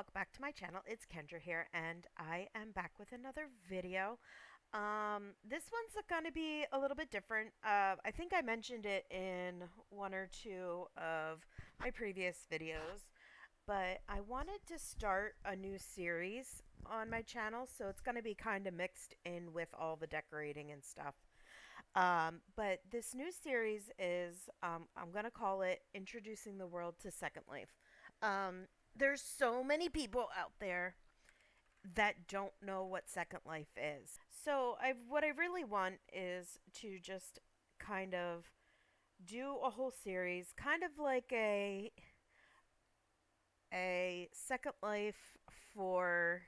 welcome back to my channel. It's Kendra here, and I am back with another video. This one's going to be a little bit different. I think I mentioned it in one or two of my previous videos, but I wanted to start a new series on my channel, so it's going to be kind of mixed in with all the decorating and stuff. But this new series is, I'm going to call it Introducing the World to Second Life. There's so many people out there that don't know what Second Life is. So what I really want is to just kind of do a whole series, kind of like a Second Life for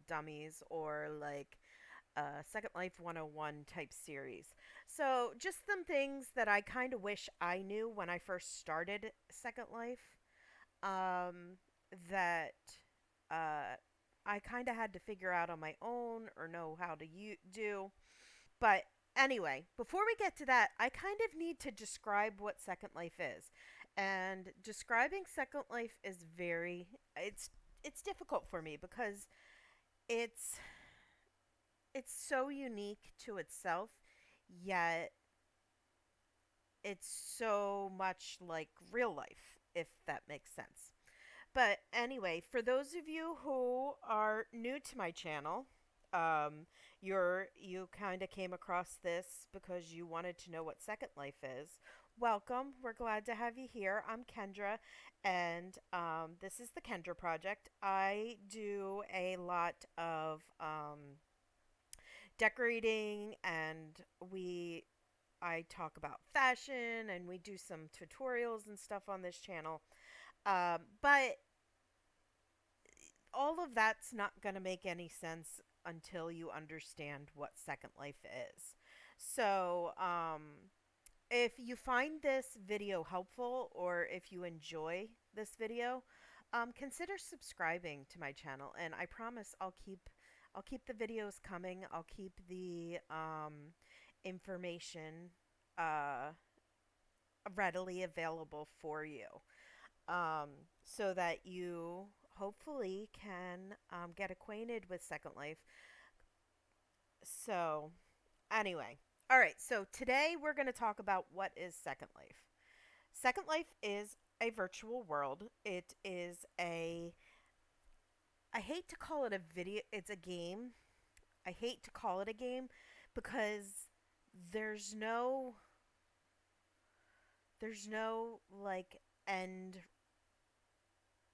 dummies, or like Second Life 101 type series. So, just some things that I kind of wish I knew when I first started Second Life, um, that uh, I kind of had to figure out on my own or know how to do. But anyway, before we get to that, I kind of need to describe what Second Life is. And describing Second Life is it's difficult for me because it's it's so unique to itself, yet it's so much like real life, if that makes sense. But anyway, for those of you who are new to my channel, you kind of came across this because you wanted to know what Second Life is. Welcome. We're glad to have you here. I'm Kendra, and this is the Kendra Project. I do a lot of decorating, and we I talk about fashion, and we do some tutorials and stuff on this channel. But all of that's not going to make any sense until you understand what Second Life is. So, if you find this video helpful, or if you enjoy this video, consider subscribing to my channel, and I promise I'll keep the videos coming. I'll keep the information uh, readily available for you, um, so that you hopefully can get acquainted with Second Life. So, anyway, all right, so today we're going to talk about what is Second Life. Second Life is a virtual world. It is I hate to call it a video, it's a game. I hate to call it a game because there's no there's no like end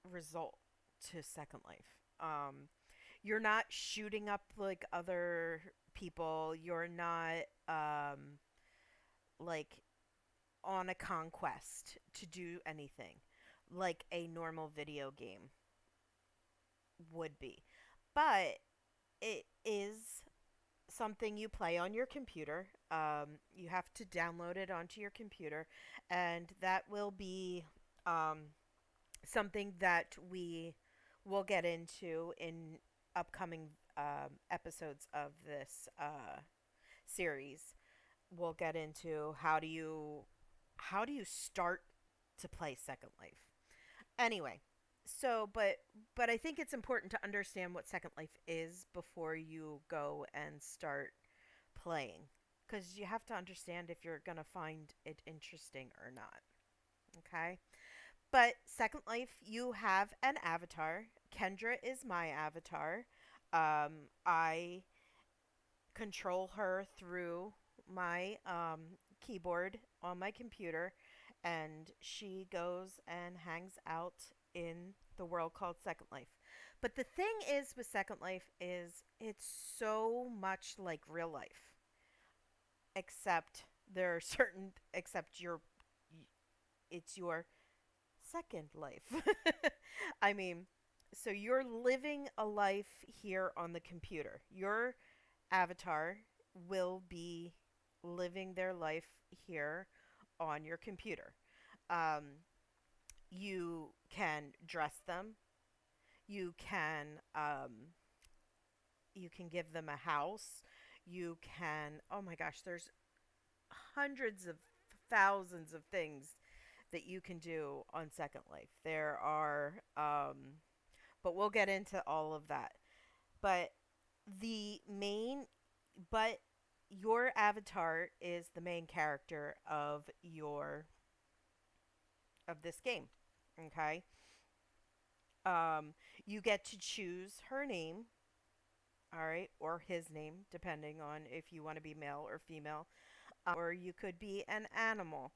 result to Second Life. You're not shooting up like other people. You're not like on a conquest to do anything like a normal video game would be. But it is something you play on your computer. You have to download it onto your computer, and that will be something that we will get into in upcoming episodes of this series. We'll get into how do you start to play Second Life. Anyway, so but I think it's important to understand what Second Life is before you go and start playing, because you have to understand if you're going to find it interesting or not. Okay? But Second Life, you have an avatar. Kendra is my avatar. I control her through my keyboard on my computer, and she goes and hangs out in the world called Second Life. But the thing is with Second Life is it's so much like real life, except there are certain except it's your second life. I mean, so you're living a life here on the computer. Your avatar will be living their life here on your computer. Um, you can dress them. You can you can give them a house. You can, oh my gosh, there's hundreds of thousands of things that you can do on Second Life. There are but we'll get into all of that. But the main, but your avatar is the main character of this game. Okay. Um, you get to choose her name, all right, or his name, depending on if you want to be male or female, or you could be an animal,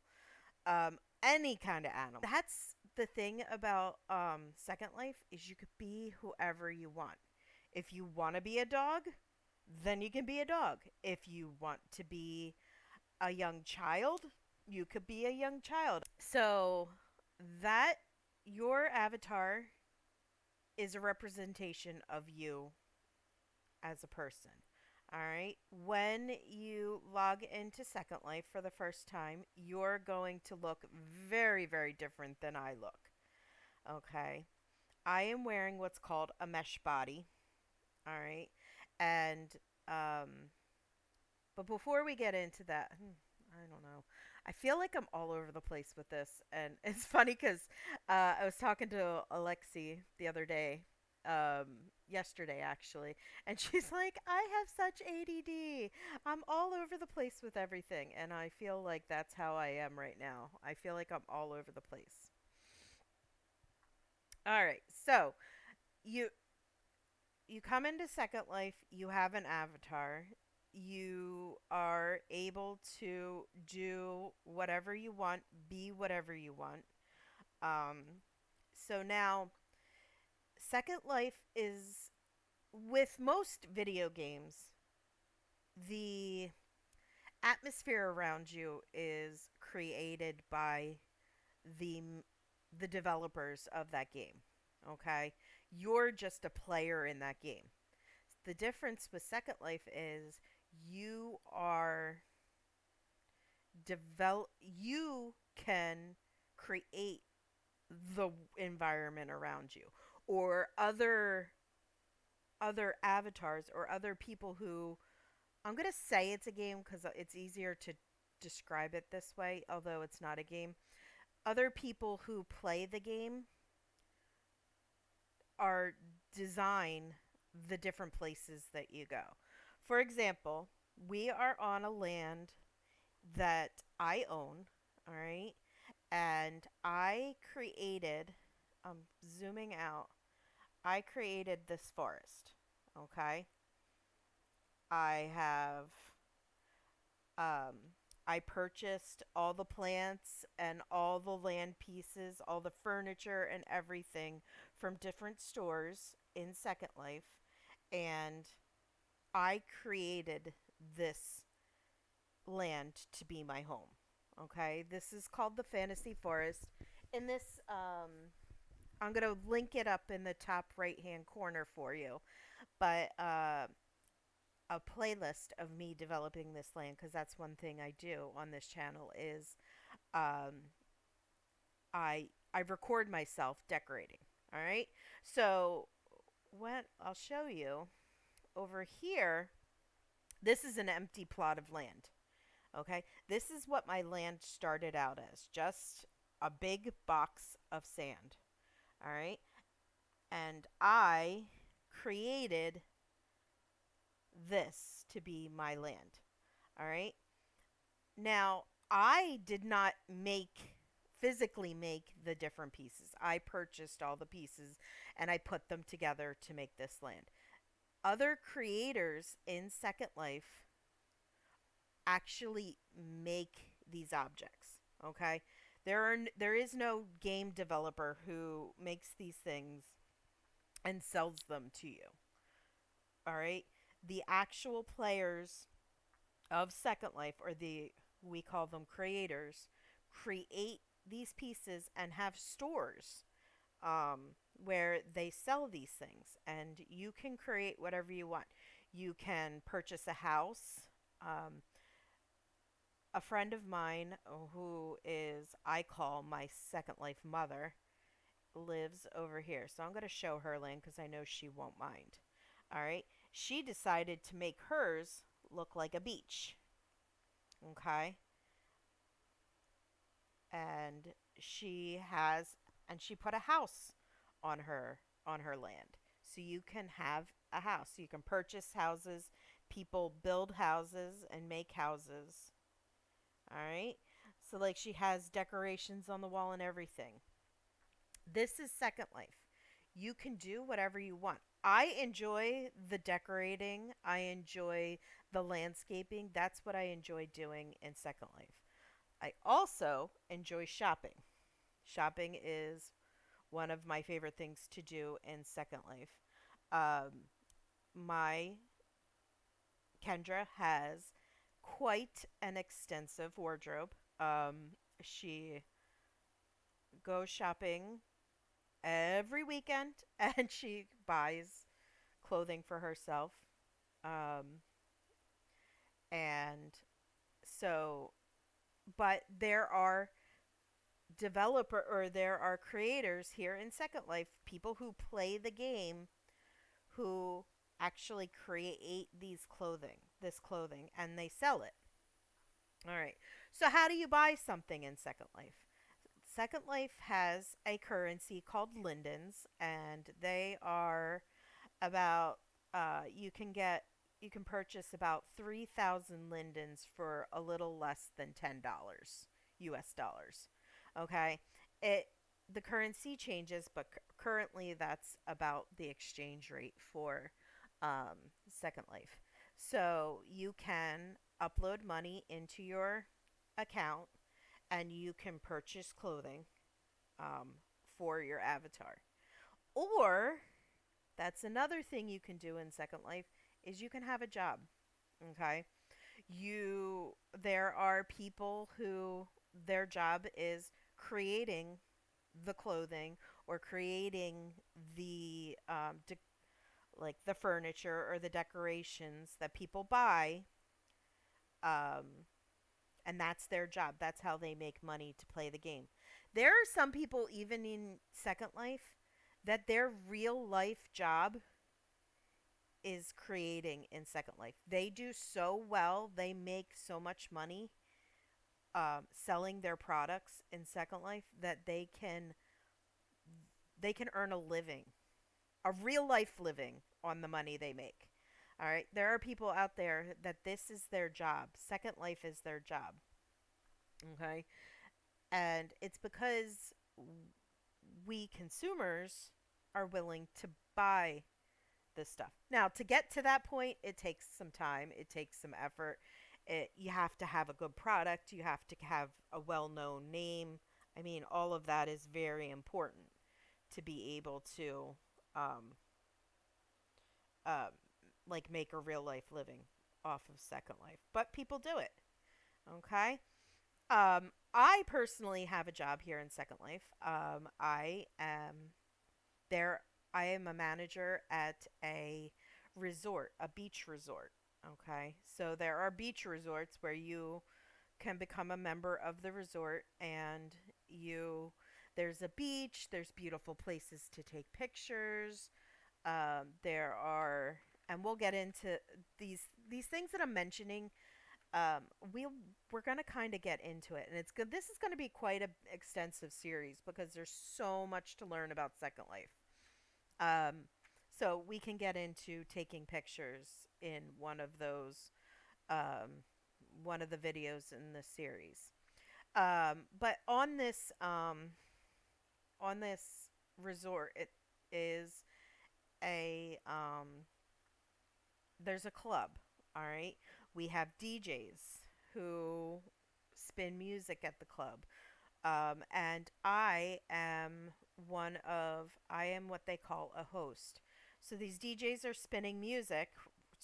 any kind of animal. That's the thing about Second Life is you could be whoever you want. If you want to be a dog, then you can be a dog. If you want to be a young child, you could be a young child. So that your avatar is a representation of you as a person. All right. When you log into Second Life for the first time, you're going to look very, very different than I look. Okay. I am wearing what's called a mesh body. All right. And um, but before we get into that, I don't know. I feel like I'm all over the place with this, and it's funny because I was talking to Alexi the other day, yesterday actually, and she's like, "I have such ADD. I'm all over the place with everything," and I feel like that's how I am right now. I feel like I'm all over the place. All right, so you you come into Second Life, you have an avatar. You are able to do whatever you want, be whatever you want. Um, so now, Second Life is, with most video games, the atmosphere around you is created by the the developers of that game. Okay? You're just a player in that game. The difference with Second Life is you are you can create the environment around you, or other avatars or other people who, I'm going to say it's a game cuz it's easier to describe it this way, although it's not a game. Other people who play the game are design the different places that you go. For example, we are on a land that I own, all right? And I created, zooming out, I created this forest, okay? I have, um, I purchased all the plants and all the land pieces, all the furniture and everything from different stores in Second Life, and I created this land to be my home. Okay, this is called the Fantasy Forest. In this, I'm gonna link it up in the top right hand corner for you. But a playlist of me developing this land, because that's one thing I do on this channel is um, I record myself decorating. All right, so what I'll show you over here. This is an empty plot of land. Okay, this is what my land started out as, just a big box of sand. All right, and I created this to be my land. All right, now I did not physically make the different pieces. I purchased all the pieces and I put them together to make this land. Other creators in Second Life actually make these objects. Okay, there is no game developer who makes these things and sells them to you. All right, the actual players of Second Life, or the we call them creators, create these pieces and have stores, where they sell these things, and you can create whatever you want. You can purchase a house. A friend of mine, who is, I call my Second Life mother, lives over here. So I'm going to show her land because I know she won't mind. All right. She decided to make hers look like a beach. Okay. And she has, and she put a house on on her land. So you can have a house. You can purchase houses. People build houses and make houses. All right. So, like, she has decorations on the wall and everything. This is Second Life. You can do whatever you want. I enjoy the decorating, I enjoy the landscaping. That's what I enjoy doing in Second Life. I also enjoy shopping. Shopping is one of my favorite things to do in Second Life. Um, my Kendra has quite an extensive wardrobe. She goes shopping every weekend and she buys clothing for herself. Um, and so, but there are there are creators here in Second Life, people who play the game who actually create this clothing, and they sell it. All right. So, how do you buy something in Second Life? Second Life has a currency called lindens, and they are about you can purchase about 3,000 lindens for a little less than $10 US dollars. Okay? It the currency changes, but currently that's about the exchange rate for Second Life. So you can upload money into your account and you can purchase clothing um, for your avatar. Or that's another thing you can do in Second Life is you can have a job. Okay? You There are people who their job is creating the clothing or creating the like the furniture or the decorations that people buy, um, and that's their job. That's how they make money to play the game. There are some people even in Second Life that their real life job is creating in Second Life. They do so well. They make so much money selling their products in Second Life that they can earn a living, a real life living on the money they make. All right, there are people out there that this is their job. Second Life is their job. Okay, and it's because we consumers are willing to buy this stuff. Now, to get to that point, it takes some time, it takes some effort. You have to have a good product, you have to have a well known name. I mean, all of that is very important to be able to, um, um, like, make a real life living off of Second Life. But people do it, okay? I personally have a job here in Second Life. I am there. I am a manager at a resort, a beach resort. Okay, so there are beach resorts where you can become a member of the resort, and there's a beach. There's beautiful places to take pictures. There are, and we'll get into these things that I'm mentioning. um, we'll we're gonna kind of get into it, and it's good. This is gonna be quite a extensive series because there's so much to learn about Second Life. Um, so we can get into taking pictures in um, one of the videos in this series. But on this resort, it is a there's a club. All right, we have DJs who spin music at the club. And I am what they call a host. So these DJs are spinning music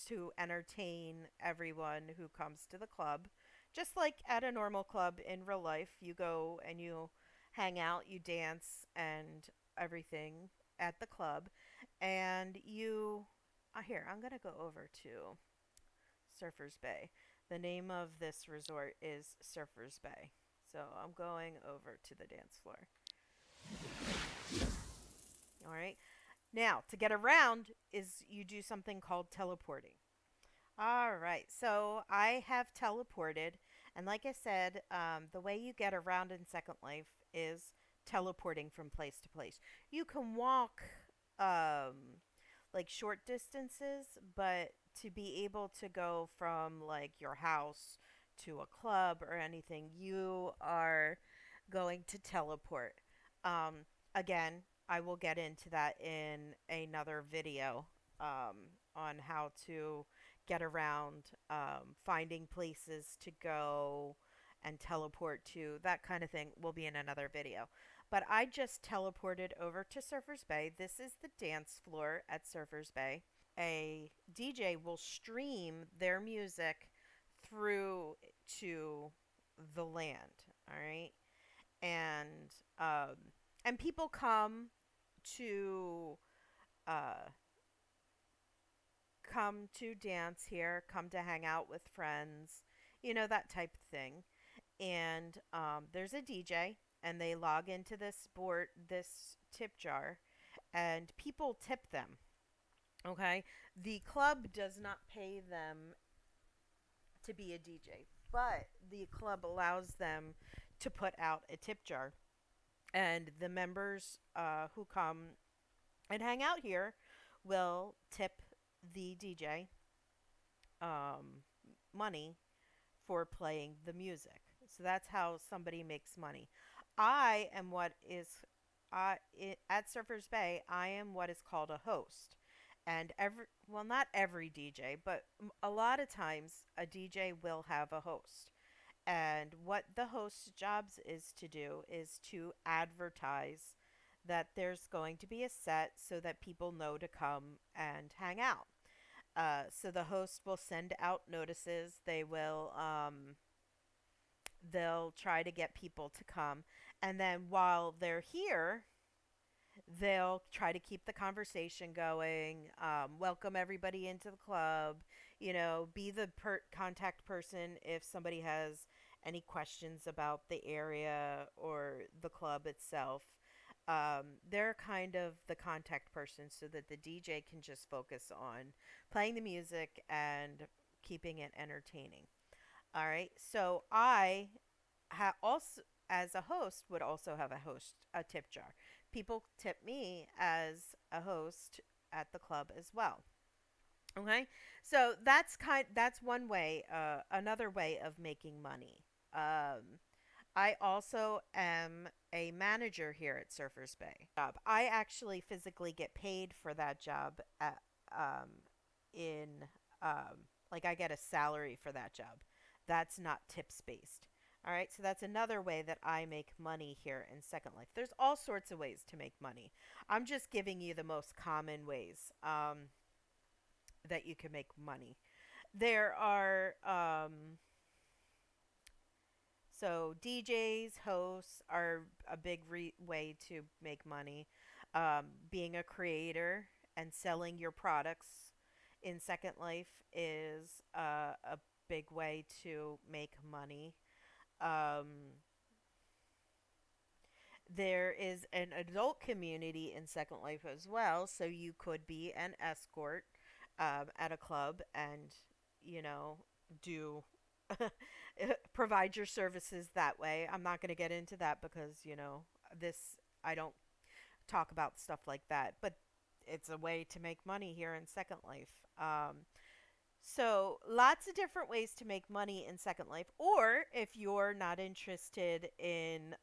to entertain everyone who comes to the club. Just like at a normal club in real life, you go and you hang out, you dance and everything at the club. And here, I'm going to go over to Surfers Bay. The name of this resort is Surfers Bay. So I'm going over to the dance floor. All right. Now, to get around is you do something called teleporting. All right. So I have teleported, and like I said, the way you get around in Second Life is teleporting from place to place. You can walk like short distances, but to be able to go from like your house to a club or anything, you are going to teleport. Um, Again, I will get into that in another video on how to get around, finding places to go and teleport to. That kind of thing will be in another video. But I just teleported over to Surfers Bay. This is the dance floor at Surfers Bay. A DJ will stream their music through to the land, all right? And um and people to uh come to dance here, come to hang out with friends, that type of thing. And there's a DJ, and they log into this tip jar, and people tip them. Okay, the club does not pay them to be a DJ, but the club allows them to put out a tip jar, and the members who come and hang out here will tip the DJ money for playing the music. So that's how somebody makes money. I am what is at Surfers Bay. I am what is called a host, and not every DJ, but a lot of times a DJ will have a host. And what the host's jobs is to do is to advertise that there's going to be a set so that people know to come and hang out. So the host will send out notices. They'll try to get people to come, and then while they're here, they'll try to keep the conversation going. Welcome everybody into the club. Be the contact person if somebody has any questions about the area or the club itself. They're kind of the contact person so that the DJ can just focus on playing the music and keeping it entertaining. All right. So I also, as a host, would also have a tip jar. People tip me as a host at the club as well. Okay. So that's one way. Another way of making money. I also am a manager here at Surfers Bay. I actually physically get paid for that job in like I get a salary for that job. That's not tips based. All right, so that's another way that I make money here in Second Life. There's all sorts of ways to make money. I'm just giving you the most common ways that you can make money. There are so DJs, hosts are a big way to make money. Being a creator and selling your products in Second Life is a big way to make money. Um, there is an adult community in Second Life as well, so you could be an escort at a club and, you know, do provide your services that way. I'm not going to get into that because, this, I don't talk about stuff like that, but it's a way to make money here in Second Life. So, lots of different ways to make money in Second Life. Or if you're not interested in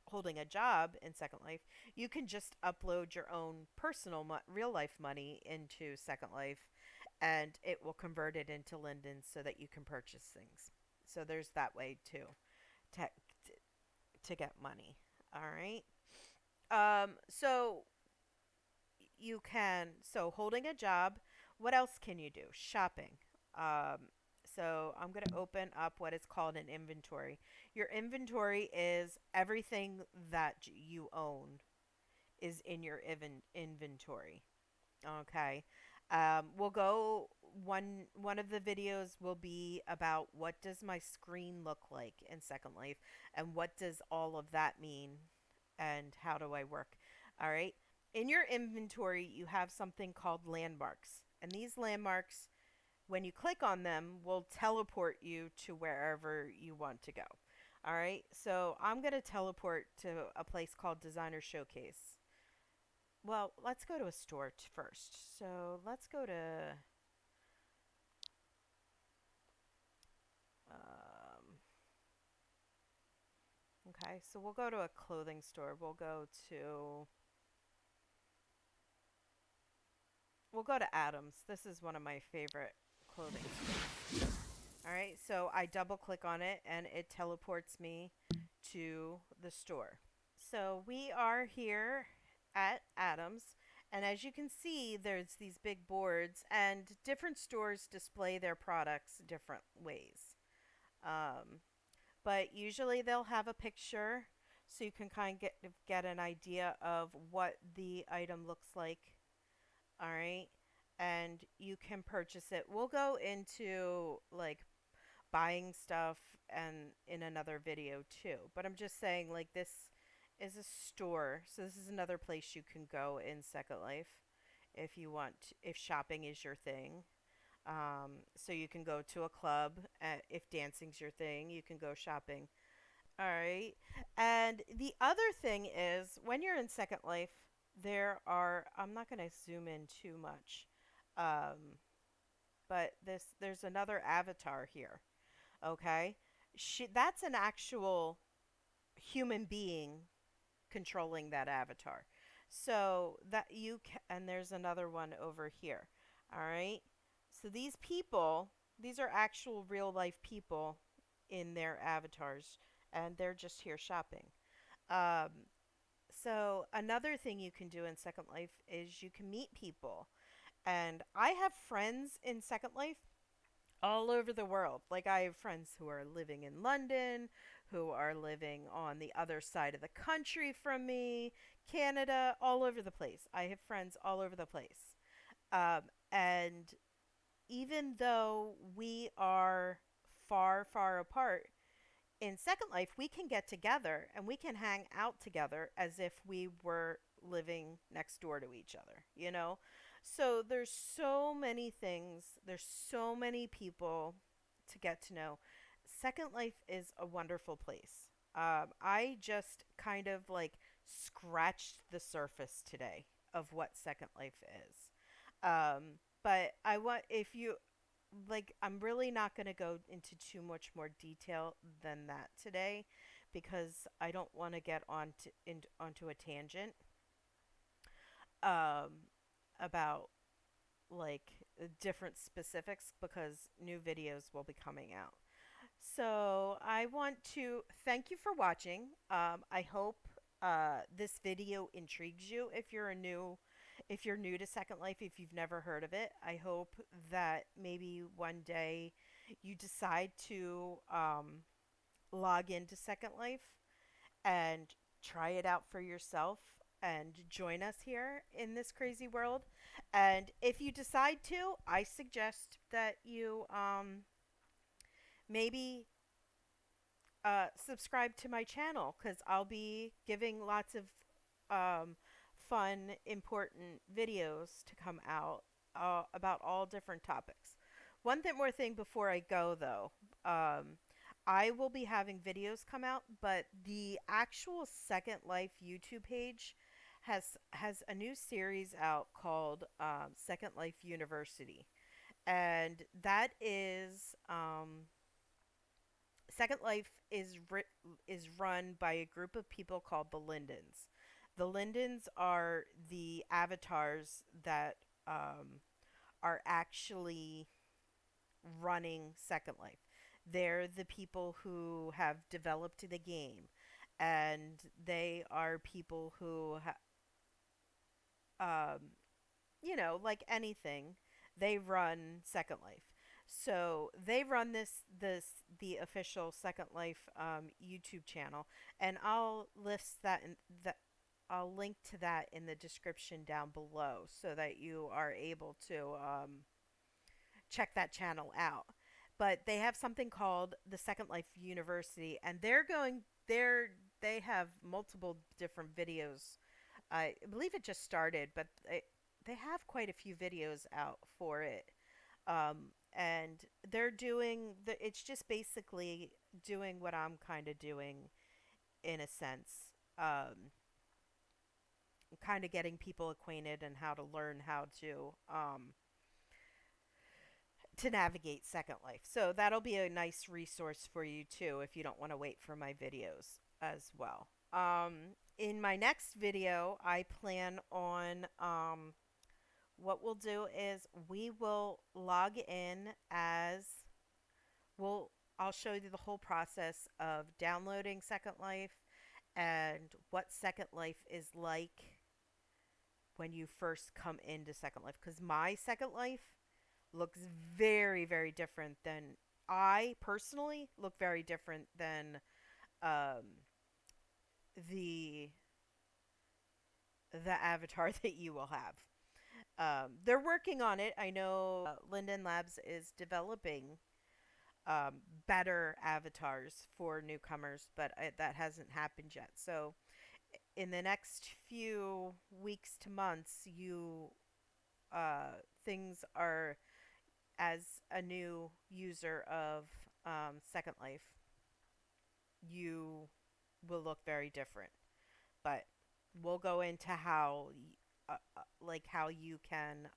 holding a job in Second Life, you can just upload your own personal real life money into Second Life, and it will convert it into Linden so that you can purchase things. So, there's that way too to, to get money. All right. So so holding a job, what else can you do? Shopping. Um, so I'm going to open up what is called an inventory. Your inventory is everything that you own is in your inventory. Okay. We'll go one of the videos will be about what does my screen look like in Second Life and what does all of that mean and how do I work. All right. In your inventory, you have something called landmarks. And these landmarks, when you click on them, will teleport you to wherever you want to go. All right. So I'm going to teleport to a place called Designer Showcase. Well, let's go to a store first. So let's go to. Um, okay, so we'll go to a clothing store. We'll go to Adams. This is one of my favorite clothing stores. All right, so I double click on it and it teleports me to the store. So we are here at Adams, and as you can see, there's these big boards, and different stores display their products different ways. Um, but usually they'll have a picture so you can kind of get an idea of what the item looks like. All right, and you can purchase it. We'll go into like buying stuff and in another video too. But I'm just saying like this is a store. So this is another place you can go in Second Life if you want if shopping is your thing. So you can go to a club if dancing's your thing, you can go shopping. All right. And the other thing is when you're in Second Life, there are I'm not going to zoom in too much. Um, but there's another avatar here. Okay, that's an actual human being controlling that avatar. So that and there's another one over here. All right, so these are actual real life people in their avatars, and they're just here shopping. um, so another thing you can do in Second Life is you can meet people, and I have friends in Second Life all over the world. Like I have friends who are living in London, who are living on the other side of the country from me, Canada, all over the place. I have friends all over the place. And even though we are far, far apart, in Second Life, we can get together and we can hang out together as if we were living next door to each other, you know? So there's so many things, there's so many people to get to know. Second Life is a wonderful place. I just kind of like scratched the surface today of what Second Life is. But I want, if you, like I'm really not going to go into too much more detail than that today because I don't want to get onto a tangent um, about like different specifics because new videos will be coming out. So I want to thank you for watching. I hope this video intrigues you if you're new to Second Life, if you've never heard of it. I hope that maybe one day you decide to log into Second Life and try it out for yourself and join us here in this crazy world. And if you decide to, I suggest that you maybe subscribe to my channel because I'll be giving lots of um, fun, important videos to come out about all different topics. More thing before I go, though. I will be having videos come out, but the actual Second Life YouTube page has a new series out called Second Life University, and that is Second Life is run by a group of people called the Lindens. The Lindens are the avatars that are actually running Second Life. They're the people who have developed the game, and they are people who, um, like anything, they run Second Life. So they run the official Second Life YouTube channel, and I'll link to that in the description down below so that you are able to check that channel out. But they have something called the Second Life University, and they have multiple different videos. I believe it just started, but they have quite a few videos out for it. And it's just basically doing what I'm kind of doing in a sense. Um, kind of getting people acquainted and how to learn how to navigate Second Life. So that'll be a nice resource for you too if you don't want to wait for my videos as well. In my next video, I plan on what we'll do is we will log in as we'll I'll show you the whole process of downloading Second Life and what Second Life is like when you first come into Second Life, because my Second Life looks very, very different than I personally look very different than um, the the avatar that you will have. They're working on it. I know Linden Labs is developing um, better avatars for newcomers, but that hasn't happened yet. So in the next few weeks to months, you things are as a new user of Second Life, you will look very different. But we'll go into like how you can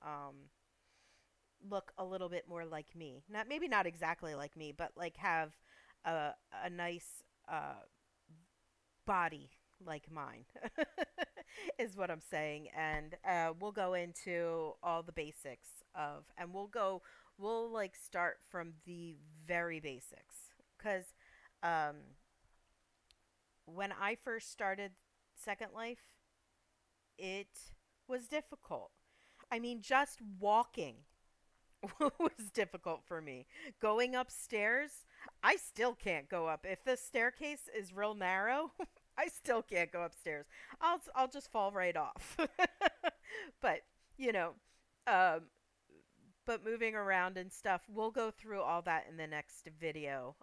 look a little bit more like me. Not maybe not exactly like me, but like have a a nice body like mine is what I'm saying. And we'll go into all the basics of, and we'll like start from the very basics. Because um, when I first started Second Life, it was difficult. I mean, just walking was difficult for me. Going upstairs, I still can't go up. If the staircase is real narrow, I still can't go upstairs. I'll just fall right off. But, you know, um but moving around and stuff, we'll go through all that in the next video,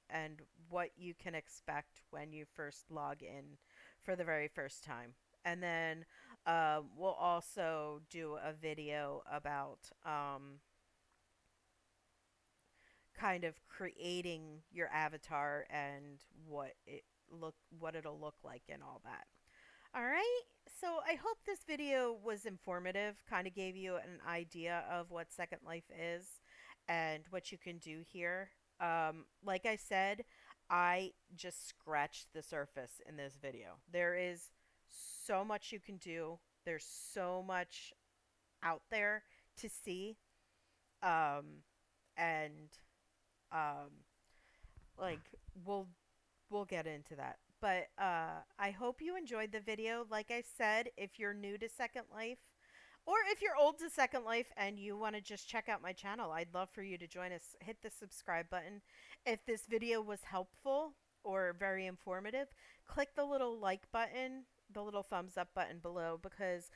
and what you can expect when you first log in for the very first time. And then we'll also do a video about kind of creating your avatar and what it'll look like and all that. All right. So I hope this video was informative, kind of gave you an idea of what Second Life is and what you can do here. Like I said, I just scratched the surface in this video. There is so much you can do. There's so much out there to see. Um, and um, like we'll we'll get into that. But I hope you enjoyed the video. Like I said, if you're new to Second Life, or if you're old to Second Life and you want to just check out my channel, I'd love for you to join us. Hit the subscribe button. If this video was helpful or very informative, click the little like button, the little thumbs up button below, because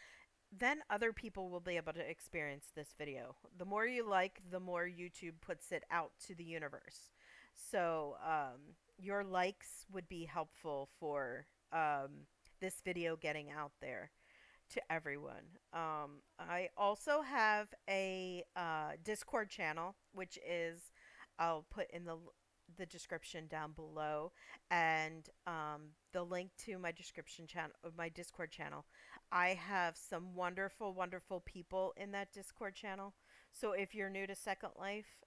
then other people will be able to experience this video. The more you like, the more YouTube puts it out to the universe. So your likes would be helpful for this video getting out there to everyone. I also have a Discord channel, which is I'll put in the description down below, and the link to my description channel of my Discord channel. I have some wonderful, wonderful people in that Discord channel. So if you're new to Second Life,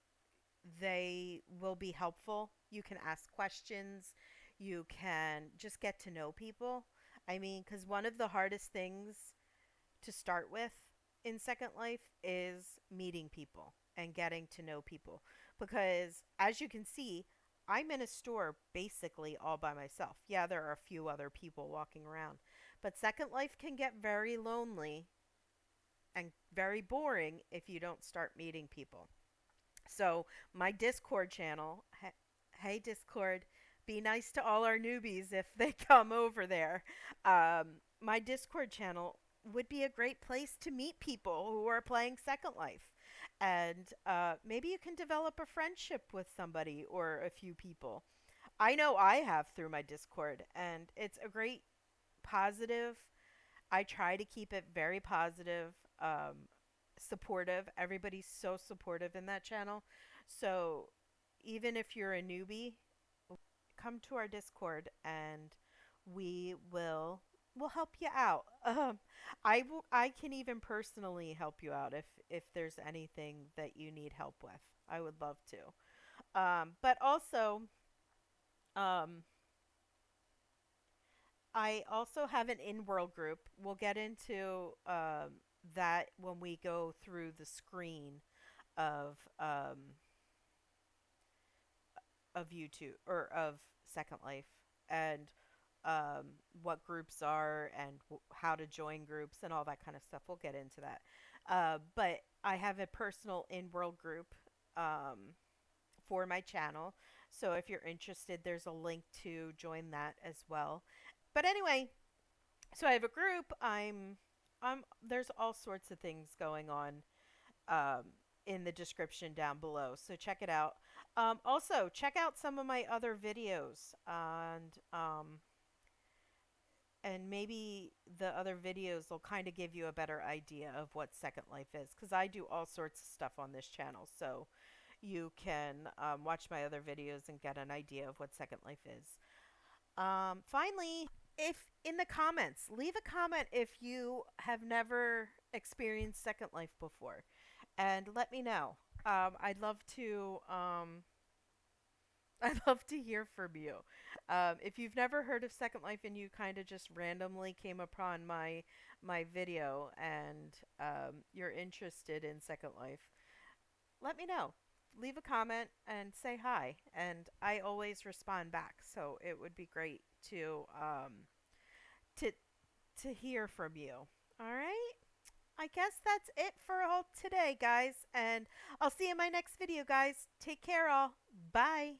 they will be helpful. You can ask questions. You can just get to know people. I mean, because one of the hardest things to start with in Second Life is meeting people and getting to know people. Because as you can see, I'm in a store basically all by myself. Yeah, there are a few other people walking around. But Second Life can get very lonely and very boring if you don't start meeting people. So, my Discord channel, hey Discord, be nice to all our newbies if they come over there. My Discord channel would be a great place to meet people who are playing Second Life. And maybe you can develop a friendship with somebody or a few people. I know I have through my Discord, and it's a great positive. I try to keep it very positive, supportive. Everybody's so supportive in that channel. So even if you're a newbie, come to our Discord and we will we'll help you out. I can even personally help you out if there's anything that you need help with. I would love to. But also, um, I also have an in-world group. We'll get into that when we go through the screen of of YouTube or of Second Life and what groups are and how to join groups and all that kind of stuff. We'll get into that. But I have a personal in-world group um, for my channel. So if you're interested, there's a link to join that as well. But anyway, so I have a group. There's all sorts of things going on um, in the description down below. So check it out. Also, check out some of my other videos and maybe the other videos will kind of give you a better idea of what Second Life is because I do all sorts of stuff on this channel. So you can watch my other videos and get an idea of what Second Life is. Finally, if in the comments, leave a comment if you have never experienced Second Life before, and let me know. I'd love to. I'd love to hear from you. If you've never heard of Second Life and you kind of just randomly came upon my video and you're interested in Second Life, let me know. Leave a comment and say hi, and I always respond back. So it would be great to to hear from you. All right. I guess that's it for all today, guys, and I'll see you in my next video, guys. Take care, all. Bye.